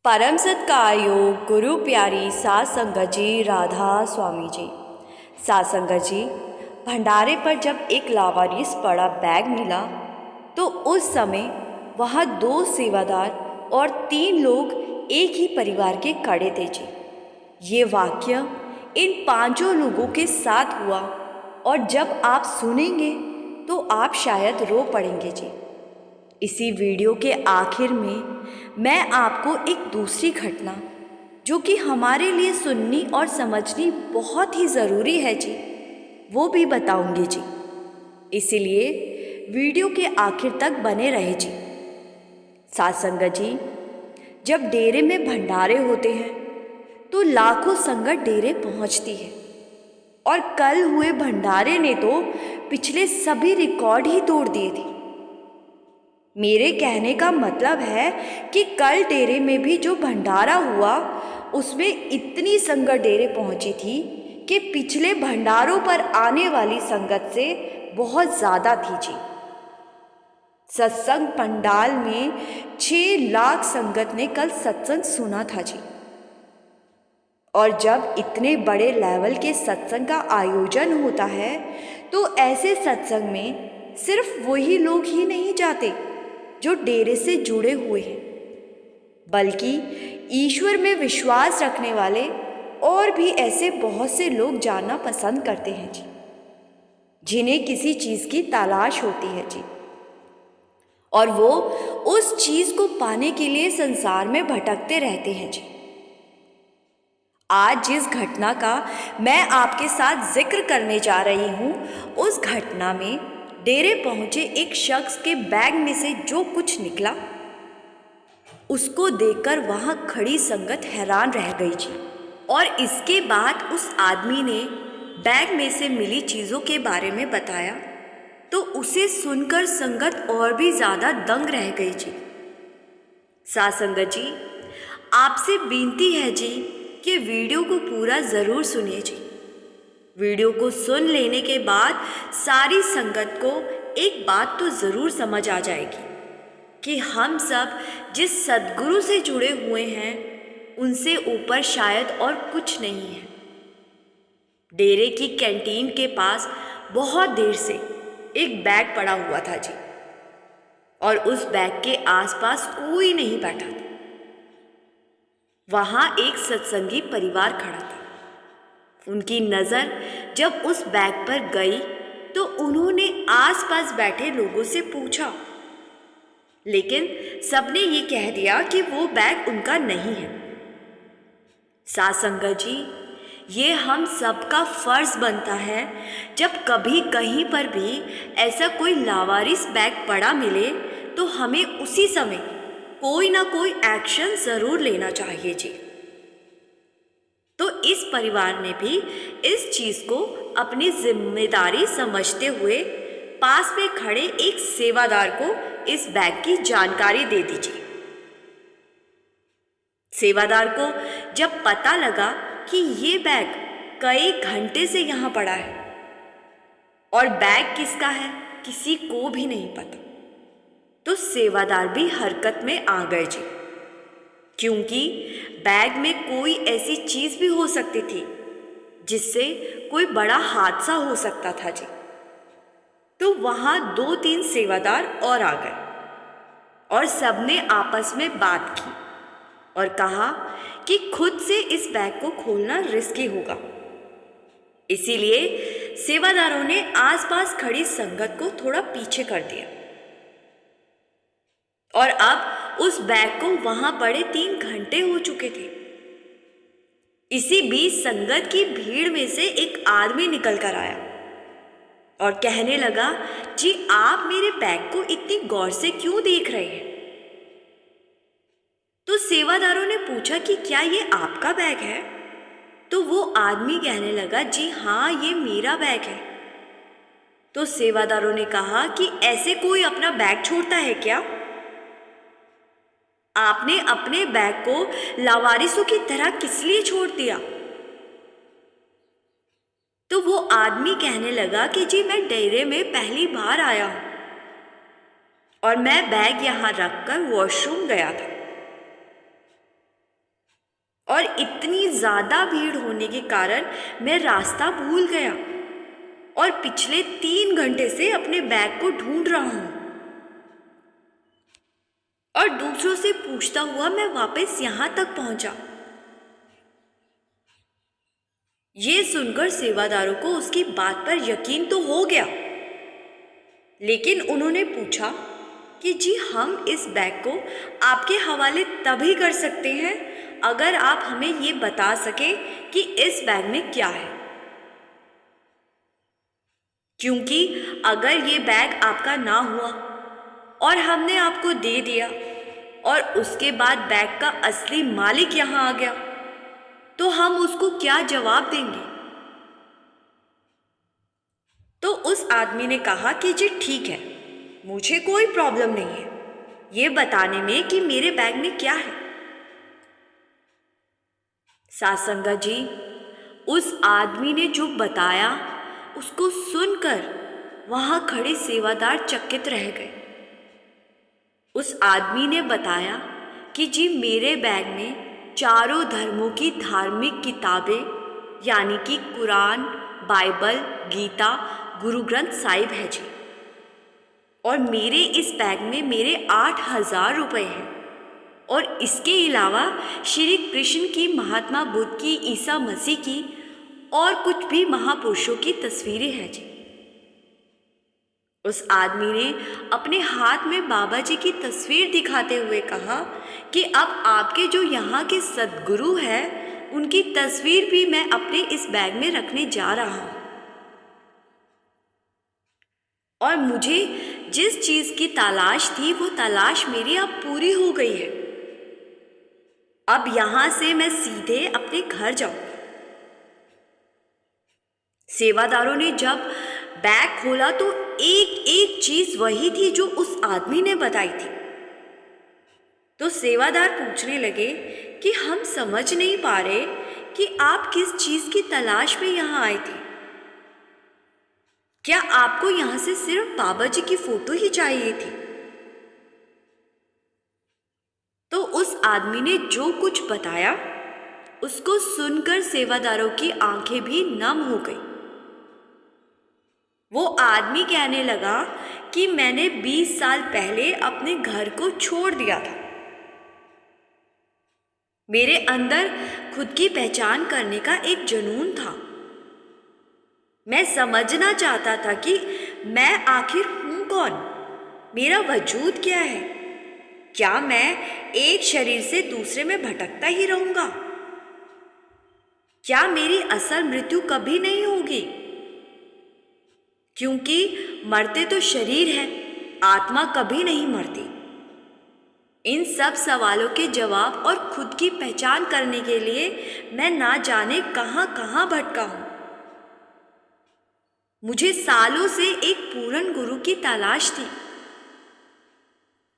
परम सत्कारयोग गुरु प्यारी सात संगत जी राधा स्वामी जी। सात संगत जी, भंडारे पर जब एक लावारिस पड़ा बैग मिला तो उस समय वहाँ 2 सेवादार और 3 लोग एक ही परिवार के खड़े थे जी। ये वाक्य इन 5 लोगों के साथ हुआ और जब आप सुनेंगे तो आप शायद रो पड़ेंगे जी। इसी वीडियो के आखिर में मैं आपको एक दूसरी घटना जो कि हमारे लिए सुननी और समझनी बहुत ही ज़रूरी है जी, वो भी बताऊंगी जी। इसीलिए वीडियो के आखिर तक बने रहे जी। सात संगत जी, जब डेरे में भंडारे होते हैं तो लाखों संगत डेरे पहुंचती है और कल हुए भंडारे ने तो पिछले सभी रिकॉर्ड ही तोड़ दिए थे। मेरे कहने का मतलब है कि कल डेरे में भी जो भंडारा हुआ उसमें इतनी संगत डेरे पहुंची थी कि पिछले भंडारों पर आने वाली संगत से बहुत ज़्यादा थी जी। सत्संग पंडाल में 6 लाख संगत ने कल सत्संग सुना था जी। और जब इतने बड़े लेवल के सत्संग का आयोजन होता है तो ऐसे सत्संग में सिर्फ वही लोग ही नहीं जाते जो डेरे से जुड़े हुए हैं, बल्कि ईश्वर में विश्वास रखने वाले और भी ऐसे बहुत से लोग जाना पसंद करते हैं जी, जिन्हें किसी चीज़ की तलाश होती है जी, और वो उस चीज़ को पाने के लिए संसार में भटकते रहते हैं जी। आज जिस घटना का मैं आपके साथ जिक्र करने जा रही हूँ, उस घटना में डेरे पहुंचे एक शख्स के बैग में से जो कुछ निकला उसको देखकर वहां खड़ी संगत हैरान रह गई जी। और इसके बाद उस आदमी ने बैग में से मिली चीज़ों के बारे में बताया तो उसे सुनकर संगत और भी ज़्यादा दंग रह गई जी। सात संगत जी, आपसे विनती है जी कि वीडियो को पूरा ज़रूर सुनिए जी। वीडियो को सुन लेने के बाद सारी संगत को एक बात तो ज़रूर समझ आ जाएगी कि हम सब जिस सद्गुरु से जुड़े हुए हैं उनसे ऊपर शायद और कुछ नहीं है। डेरे की कैंटीन के पास बहुत देर से एक बैग पड़ा हुआ था जी, और उस बैग के आसपास कोई नहीं बैठा था। वहाँ एक सत्संगी परिवार खड़ा था। उनकी नज़र जब उस बैग पर गई तो उन्होंने आसपास बैठे लोगों से पूछा, लेकिन सबने ये कह दिया कि वो बैग उनका नहीं है। सात संगत जी, ये हम सबका फर्ज बनता है जब कभी कहीं पर भी ऐसा कोई लावारिस बैग पड़ा मिले तो हमें उसी समय कोई ना कोई एक्शन ज़रूर लेना चाहिए जी। तो इस परिवार ने भी इस चीज़ को अपनी जिम्मेदारी समझते हुए पास में खड़े एक सेवादार को इस बैग की जानकारी दे दीजिए। सेवादार को जब पता लगा कि ये बैग कई घंटे से यहाँ पड़ा है और बैग किसका है किसी को भी नहीं पता, तो सेवादार भी हरकत में आ गए जी, क्योंकि बैग में कोई ऐसी चीज़ भी हो सकती थी जिससे कोई बड़ा हादसा हो सकता था जी। तो वहाँ 2-3 सेवादार और आ गए और सबने आपस में बात की और कहा कि खुद से इस बैग को खोलना रिस्की होगा। इसीलिए सेवादारों ने आसपास खड़ी संगत को थोड़ा पीछे कर दिया और अब उस बैग को वहां पड़े 3 घंटे हो चुके थे। इसी बीच संगत की भीड़ में से एक आदमी निकल कर आया और कहने लगा, जी आप मेरे बैग को इतनी गौर से क्यों देख रहे हैं? तो सेवादारों ने पूछा कि क्या ये आपका बैग है? तो वो आदमी कहने लगा, जी हाँ ये मेरा बैग है। तो सेवादारों ने कहा कि ऐसे कोई अपना बैग छोड़ता है क्या? आपने अपने बैग को लावारिसों की तरह किस लिए छोड़ दिया? तो वो आदमी कहने लगा कि जी मैं डेरे में पहली बार आया हूं और मैं बैग यहां रखकर वॉशरूम गया था। और इतनी ज़्यादा भीड़ होने के कारण मैं रास्ता भूल गया और पिछले 3 घंटे से अपने बैग को ढूंढ रहा हूँ और दूसरों से पूछता हुआ मैं वापस यहाँ तक पहुँचा। ये सुनकर सेवादारों को उसकी बात पर यकीन तो हो गया, लेकिन उन्होंने पूछा कि जी हम इस बैग को आपके हवाले तभी कर सकते हैं अगर आप हमें ये बता सके कि इस बैग में क्या है, क्योंकि अगर ये बैग आपका ना हुआ और हमने आपको दे दिया और उसके बाद बैग का असली मालिक यहाँ आ गया तो हम उसको क्या जवाब देंगे। तो उस आदमी ने कहा कि जी ठीक है, मुझे कोई प्रॉब्लम नहीं है ये बताने में कि मेरे बैग में क्या है। सासंगा जी, उस आदमी ने जो बताया उसको सुनकर वहां खड़े सेवादार चकित रह गए। उस आदमी ने बताया कि जी मेरे बैग में चारों धर्मों की धार्मिक किताबें यानी कि कुरान, बाइबल, गीता, गुरु ग्रंथ साहिब है जी, और मेरे इस बैग में मेरे 8,000 रुपये हैं और इसके अलावा श्री कृष्ण की, महात्मा बुद्ध की, ईसा मसीह की और कुछ भी महापुरुषों की तस्वीरें हैं जी। उस आदमी ने अपने हाथ में बाबा जी की तस्वीर दिखाते हुए कहा कि अब आपके जो यहाँ के सद्गुरु हैं उनकी तस्वीर भी मैं अपने इस बैग में रखने जा रहा हूँ और मुझे जिस चीज़ की तलाश थी वो तलाश मेरी अब पूरी हो गई है। अब यहाँ से मैं सीधे अपने घर जाऊँगा। सेवादारों ने जब बैग खोला तो एक एक चीज वही थी जो उस आदमी ने बताई थी। तो सेवादार पूछने लगे कि हम समझ नहीं पा रहे कि आप किस चीज की तलाश में यहाँ आए थे। क्या आपको यहाँ से सिर्फ बाबा जी की फोटो ही चाहिए थी? तो उस आदमी ने जो कुछ बताया उसको सुनकर सेवादारों की आंखें भी नम हो गई। वो आदमी कहने लगा कि मैंने 20 साल पहले अपने घर को छोड़ दिया था। मेरे अंदर खुद की पहचान करने का एक जुनून था। मैं समझना चाहता था कि मैं आखिर हूँ कौन, मेरा वजूद क्या है। क्या मैं एक शरीर से दूसरे में भटकता ही रहूँगा? क्या मेरी असल मृत्यु कभी नहीं होगी? क्योंकि मरते तो शरीर है, आत्मा कभी नहीं मरती। इन सब सवालों के जवाब और खुद की पहचान करने के लिए मैं ना जाने कहाँ कहाँ भटका हूँ। मुझे सालों से एक पूर्ण गुरु की तलाश थी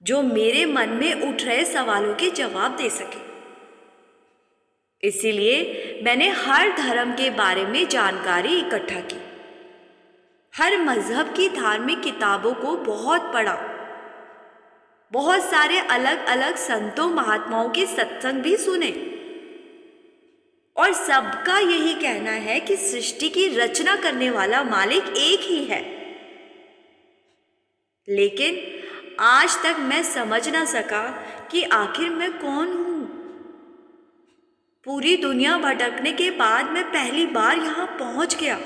जो मेरे मन में उठ रहे सवालों के जवाब दे सके। इसीलिए मैंने हर धर्म के बारे में जानकारी इकट्ठा की, हर मजहब की धार्मिक किताबों को बहुत पढ़ा, बहुत सारे अलग अलग संतों महात्माओं के सत्संग भी सुने और सबका यही कहना है कि सृष्टि की रचना करने वाला मालिक एक ही है। लेकिन आज तक मैं समझ ना सका कि आखिर मैं कौन हूँ। पूरी दुनिया भटकने के बाद मैं पहली बार यहाँ पहुँच गया।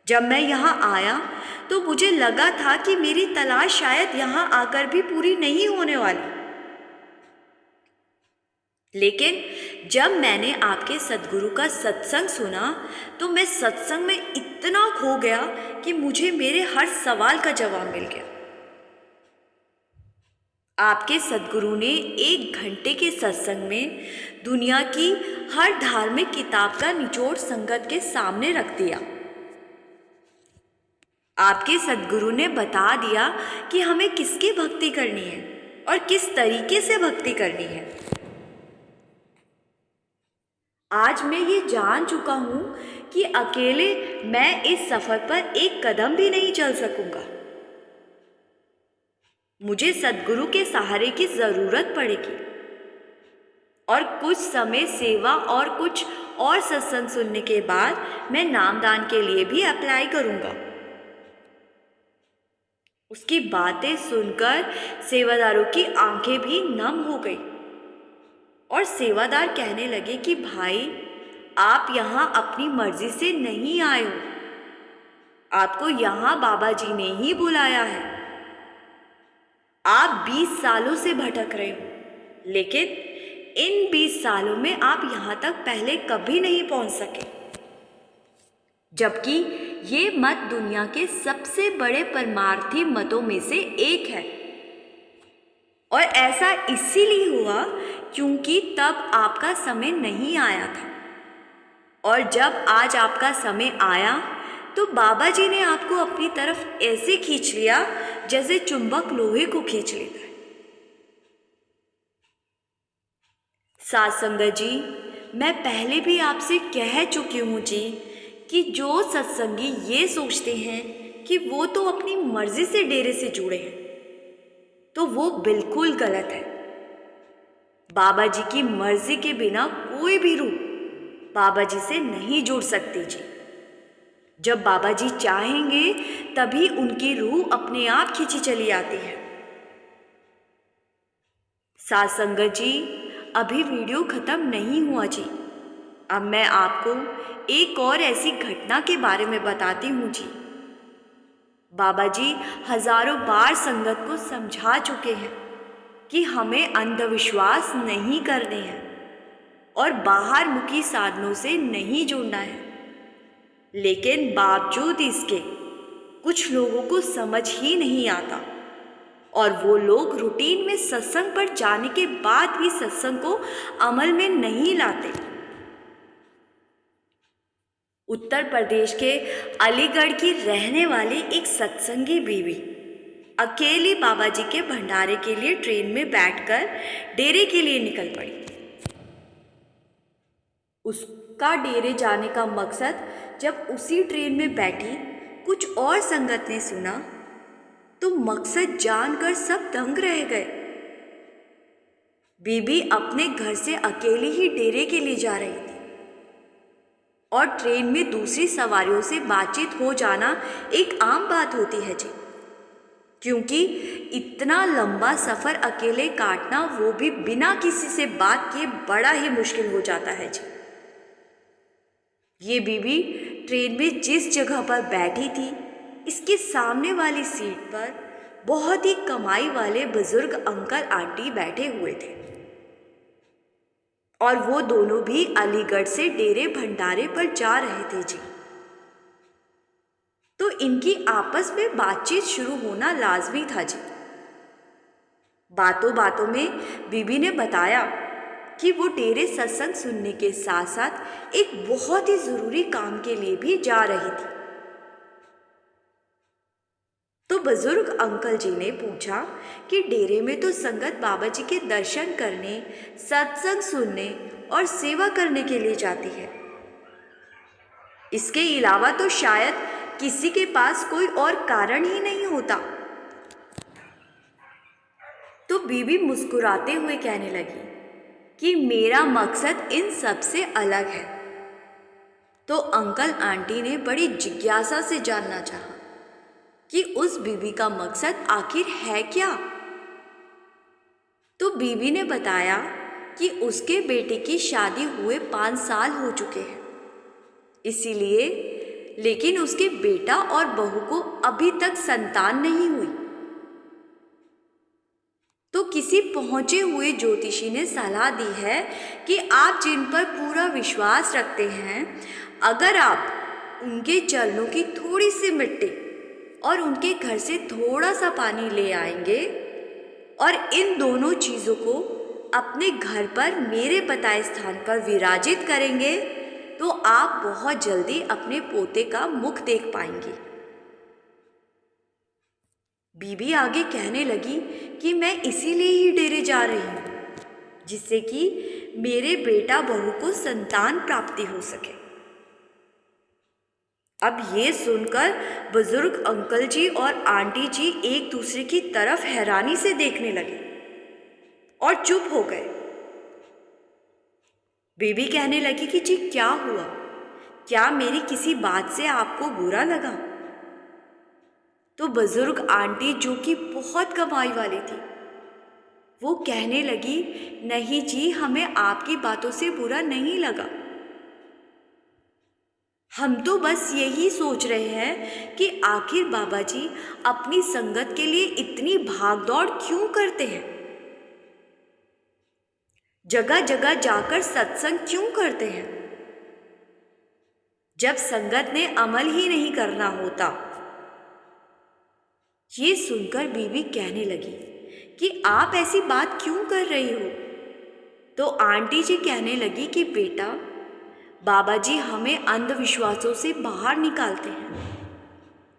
जब मैं यहाँ आया तो मुझे लगा था कि मेरी तलाश शायद यहाँ आकर भी पूरी नहीं होने वाली। लेकिन जब मैंने आपके सद्गुरु का सत्संग सुना तो मैं सत्संग में इतना खो गया कि मुझे मेरे हर सवाल का जवाब मिल गया। आपके सद्गुरु ने 1 घंटे के सत्संग में दुनिया की हर धार्मिक किताब का निचोड़ संगत के सामने रख दिया। आपके सद्गुरु ने बता दिया कि हमें किसकी भक्ति करनी है और किस तरीके से भक्ति करनी है। आज मैं ये जान चुका हूँ कि अकेले मैं इस सफर पर एक कदम भी नहीं चल सकूंगा। मुझे सद्गुरु के सहारे की जरूरत पड़ेगी। और कुछ समय सेवा और कुछ और सत्संग सुनने के बाद मैं नामदान के लिए भी अप्लाई करूँगा। उसकी बातें सुनकर सेवादारों की आंखें भी नम हो गई और सेवादार कहने लगे कि भाई, आप यहाँ अपनी मर्जी से नहीं आए हो, आपको यहाँ बाबा जी ने ही बुलाया है। आप 20 सालों से भटक रहे हो, लेकिन इन 20 सालों में आप यहाँ तक पहले कभी नहीं पहुँच सके, जबकि ये मत दुनिया के सबसे बड़े परमार्थी मतों में से एक है। और ऐसा इसीलिए हुआ क्योंकि तब आपका समय नहीं आया था, और जब आज आपका समय आया तो बाबा जी ने आपको अपनी तरफ ऐसे खींच लिया जैसे चुंबक लोहे को खींच लेता है। साध संगत जी, मैं पहले भी आपसे कह चुकी हूँ जी कि जो सत्संगी ये सोचते हैं कि वो तो अपनी मर्जी से डेरे से जुड़े हैं, तो वो बिल्कुल गलत है। बाबा जी की मर्जी के बिना कोई भी रूह बाबा जी से नहीं जुड़ सकती जी। जब बाबा जी चाहेंगे तभी उनकी रूह अपने आप खींची चली आती है। साध संगत जी, अभी वीडियो ख़त्म नहीं हुआ जी। अब मैं आपको एक और ऐसी घटना के बारे में बताती हूँ जी। बाबा जी हजारों बार संगत को समझा चुके हैं कि हमें अंधविश्वास नहीं करने हैं और बाहर मुखी साधनों से नहीं जुड़ना है, लेकिन बावजूद इसके कुछ लोगों को समझ ही नहीं आता और वो लोग रूटीन में सत्संग पर जाने के बाद भी सत्संग को अमल में नहीं लाते। उत्तर प्रदेश के अलीगढ़ की रहने वाली एक सत्संगी बीवी अकेली बाबा जी के भंडारे के लिए ट्रेन में बैठकर डेरे के लिए निकल पड़ी। उसका डेरे जाने का मकसद जब उसी ट्रेन में बैठी कुछ और संगत ने सुना तो मकसद जानकर सब दंग रह गए। बीबी अपने घर से अकेली ही डेरे के लिए जा रही थी और ट्रेन में दूसरी सवारियों से बातचीत हो जाना एक आम बात होती है जी, क्योंकि इतना लंबा सफ़र अकेले काटना, वो भी बिना किसी से बात किए, बड़ा ही मुश्किल हो जाता है जी। ये बीबी ट्रेन में जिस जगह पर बैठी थी, इसके सामने वाली सीट पर बहुत ही कमाई वाले बुजुर्ग अंकल आंटी बैठे हुए थे और वो दोनों भी अलीगढ़ से डेरे भंडारे पर जा रहे थे जी। तो इनकी आपस में बातचीत शुरू होना लाजमी था जी। बातों बातों में बीबी ने बताया कि वो डेरे सत्संग सुनने के साथ साथ एक बहुत ही ज़रूरी काम के लिए भी जा रही थी। तो बुजुर्ग अंकल जी ने पूछा कि डेरे में तो संगत बाबा जी के दर्शन करने, सत्संग सुनने और सेवा करने के लिए जाती है, इसके अलावा तो शायद किसी के पास कोई और कारण ही नहीं होता। तो बीबी मुस्कुराते हुए कहने लगी कि मेरा मकसद इन सब से अलग है। तो अंकल आंटी ने बड़ी जिज्ञासा से जानना चाहा कि उस बीबी का मकसद आखिर है क्या। तो बीबी ने बताया कि उसके बेटे की शादी हुए 5 साल हो चुके हैं, इसीलिए, लेकिन उसके बेटा और बहू को अभी तक संतान नहीं हुई। तो किसी पहुंचे हुए ज्योतिषी ने सलाह दी है कि आप जिन पर पूरा विश्वास रखते हैं, अगर आप उनके चरणों की थोड़ी सी मिट्टी और उनके घर से थोड़ा सा पानी ले आएंगे और इन दोनों चीज़ों को अपने घर पर मेरे बताए स्थान पर विराजित करेंगे, तो आप बहुत जल्दी अपने पोते का मुख देख पाएंगे। बीबी आगे कहने लगी कि मैं इसीलिए ही डेरे जा रही हूँ, जिससे कि मेरे बेटा बहू को संतान प्राप्ति हो सके। अब ये सुनकर बुजुर्ग अंकल जी और आंटी जी एक दूसरे की तरफ हैरानी से देखने लगे और चुप हो गए। बेबी कहने लगी कि जी क्या हुआ, क्या मेरी किसी बात से आपको बुरा लगा? तो बुजुर्ग आंटी जो कि बहुत कमाई वाली थी, वो कहने लगी, नहीं जी, हमें आपकी बातों से बुरा नहीं लगा। हम तो बस यही सोच रहे हैं कि आखिर बाबा जी अपनी संगत के लिए इतनी भागदौड़ क्यों करते हैं, जगह जगह जाकर सत्संग क्यों करते हैं, जब संगत ने अमल ही नहीं करना होता। ये सुनकर बीवी कहने लगी कि आप ऐसी बात क्यों कर रही हो? तो आंटी जी कहने लगी कि बेटा, बाबा जी हमें अंधविश्वासों से बाहर निकालते हैं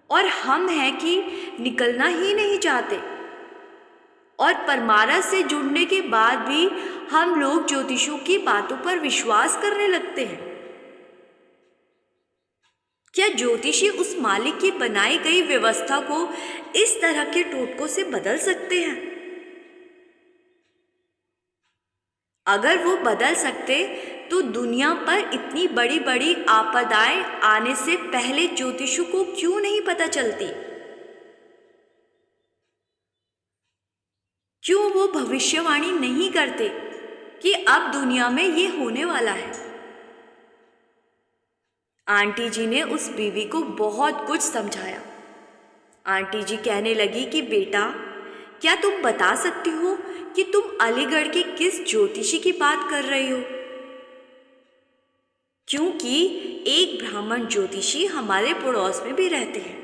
और हम हैं कि निकलना ही नहीं चाहते, और परमारस से जुड़ने के बाद भी हम लोग ज्योतिषों की बातों पर विश्वास करने लगते हैं। क्या ज्योतिषी उस मालिक की बनाई गई व्यवस्था को इस तरह के टोटकों से बदल सकते हैं? अगर वो बदल सकते तो दुनिया पर इतनी बड़ी बड़ी आपदाएं आने से पहले ज्योतिषों को क्यों नहीं पता चलती? क्यों वो भविष्यवाणी नहीं करते कि अब दुनिया में ये होने वाला है? आंटी जी ने उस बीवी को बहुत कुछ समझाया। आंटी जी कहने लगी कि बेटा, क्या तुम बता सकती हो कि तुम अलीगढ़ के किस ज्योतिषी की बात कर रही हो? क्योंकि एक ब्राह्मण ज्योतिषी हमारे पड़ोस में भी रहते हैं।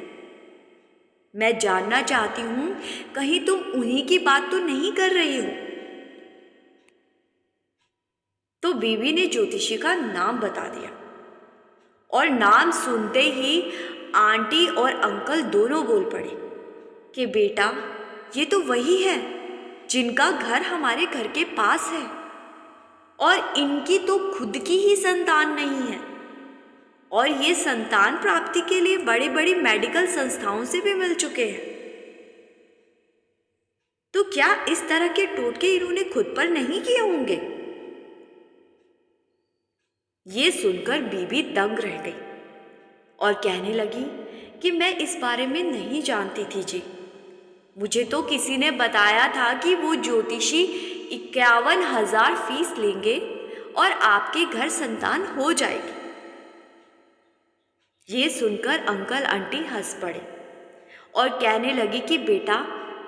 मैं जानना चाहती हूं, कहीं तुम उन्हीं की बात तो नहीं कर रही हो? तो बीवी ने ज्योतिषी का नाम बता दिया, और नाम सुनते ही आंटी और अंकल दोनों बोल पड़े कि बेटा, ये तो वही है जिनका घर हमारे घर के पास है, और इनकी तो खुद की ही संतान नहीं है, और ये संतान प्राप्ति के लिए बड़ी बड़ी मेडिकल संस्थाओं से भी मिल चुके हैं। तो क्या इस तरह के टोटके इन्होंने खुद पर नहीं किए होंगे? ये सुनकर बीबी दंग रह गई और कहने लगी कि मैं इस बारे में नहीं जानती थी जी। मुझे तो किसी ने बताया था कि वो ज्योतिषी 51,000 फीस लेंगे और आपके घर संतान हो जाएगी। ये सुनकर अंकल आंटी हंस पड़े और कहने लगी कि बेटा,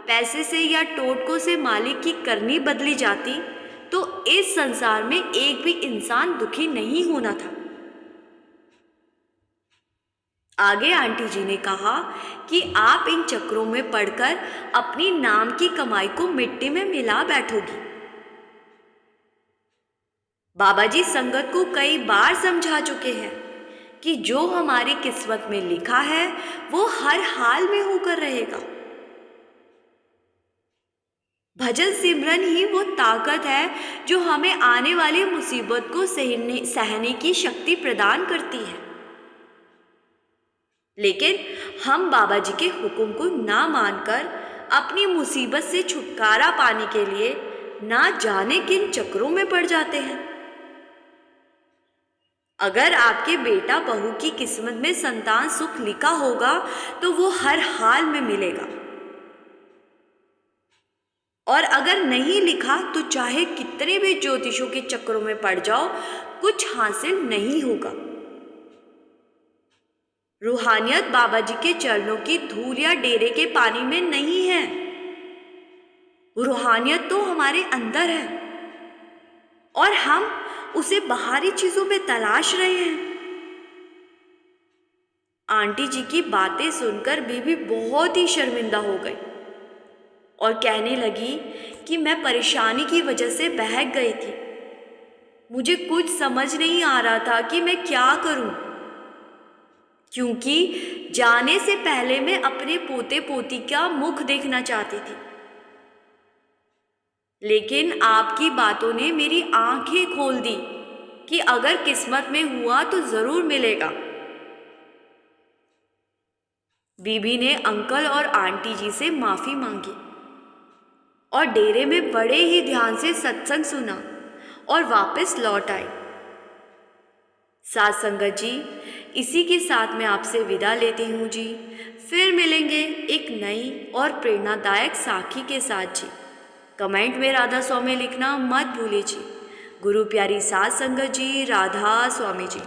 पैसे से या टोटकों से मालिक की करनी बदली जाती तो इस संसार में एक भी इंसान दुखी नहीं होना था। आगे आंटी जी ने कहा कि आप इन चक्रों में पड़कर अपनी नाम की कमाई को मिट्टी में मिला बैठोगी। बाबा जी संगत को कई बार समझा चुके हैं कि जो हमारी किस्मत में लिखा है वो हर हाल में होकर रहेगा। भजन सिमरन ही वो ताकत है जो हमें आने वाली मुसीबत को सहने की शक्ति प्रदान करती है। लेकिन हम बाबा जी के हुक्म को ना मानकर अपनी मुसीबत से छुटकारा पाने के लिए ना जाने किन चक्रों में पड़ जाते हैं। अगर आपके बेटा बहू की किस्मत में संतान सुख लिखा होगा तो वो हर हाल में मिलेगा, और अगर नहीं लिखा तो चाहे कितने भी ज्योतिषों के चक्रों में पड़ जाओ, कुछ हासिल नहीं होगा। रूहानियत बाबा जी के चरणों की धूल या डेरे के पानी में नहीं है। रूहानियत तो हमारे अंदर है और हम उसे बाहरी चीजों में तलाश रहे हैं। आंटी जी की बातें सुनकर बीबी बहुत ही शर्मिंदा हो गई और कहने लगी कि मैं परेशानी की वजह से बहक गई थी। मुझे कुछ समझ नहीं आ रहा था कि मैं क्या करूं, क्योंकि जाने से पहले मैं अपने पोते पोती का मुख देखना चाहती थी। लेकिन आपकी बातों ने मेरी आंखें खोल दी कि अगर किस्मत में हुआ तो जरूर मिलेगा। बीबी ने अंकल और आंटी जी से माफी मांगी और डेरे में बड़े ही ध्यान से सत्संग सुना और वापस लौट आई। साथ संगत जी, इसी के साथ मैं आपसे विदा लेती हूँ जी। फिर मिलेंगे एक नई और प्रेरणादायक साखी के साथ जी। कमेंट में राधा स्वामी लिखना मत भूलिए जी। गुरु प्यारी साथ संगत जी, राधा स्वामी जी।